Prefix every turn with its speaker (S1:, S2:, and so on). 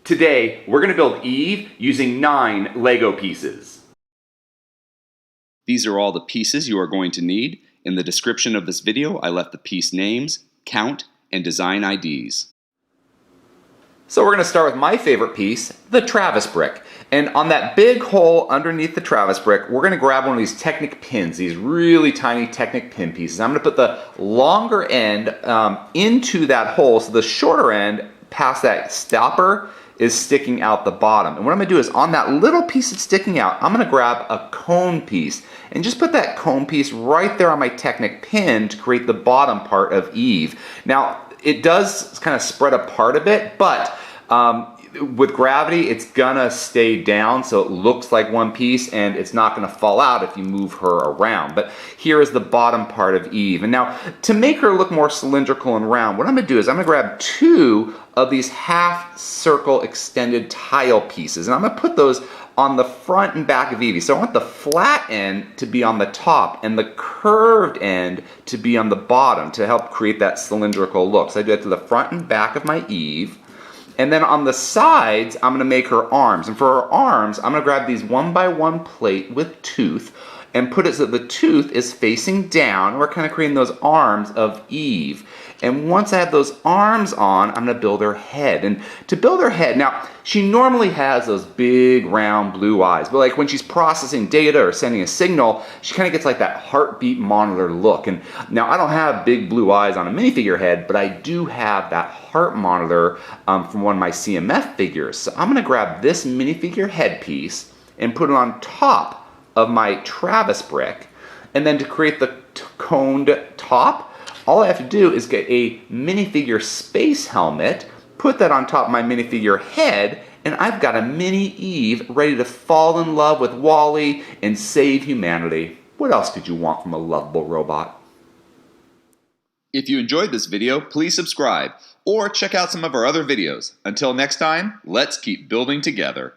S1: Today, we're going to build Eve using 9 Lego pieces.
S2: These are all the pieces you are going to need. In the description of this video, I left the piece names, count, and design IDs.
S1: So we're going to start with my favorite piece, the Travis brick. And on that big hole underneath the Travis brick, we're going to grab one of these Technic pins, these really tiny Technic pin pieces. I'm going to put the longer end into that hole, so the shorter end past that stopper is sticking out the bottom. And what I'm going to do is on that little piece that's sticking out, I'm going to grab a cone piece and just put that cone piece right there on my Technic pin to create the bottom part of Eve. Now, it does kind of spread apart a bit, but with gravity, it's gonna stay down so it looks like one piece and it's not gonna fall out if you move her around. But here is the bottom part of Eve. And now, to make her look more cylindrical and round, what I'm gonna do is I'm gonna grab 2 of these half circle extended tile pieces, and I'm gonna put those on the front and back of Evie. So I want the flat end to be on the top and the curved end to be on the bottom to help create that cylindrical look. So I do that to the front and back of my Eve. And then on the sides, I'm going to make her arms. And for her arms, I'm going to grab these 1x1 plate with tooth and put it so the tooth is facing down. We're kind of creating those arms of Eve. And once I have those arms on, I'm going to build her head. And to build her head, now, she normally has those big, round, blue eyes. But like when she's processing data or sending a signal, she kind of gets like that heartbeat monitor look. And now I don't have big blue eyes on a minifigure head, but I do have that heart monitor from one of my CMF figures. So I'm going to grab this minifigure headpiece and put it on top of my Travis brick. And then to create the coned top, all I have to do is get a minifigure space helmet, put that on top of my minifigure head, and I've got a mini Eve ready to fall in love with Wall-E and save humanity. What else could you want from a lovable robot?
S2: If you enjoyed this video, please subscribe or check out some of our other videos. Until next time, let's keep building together.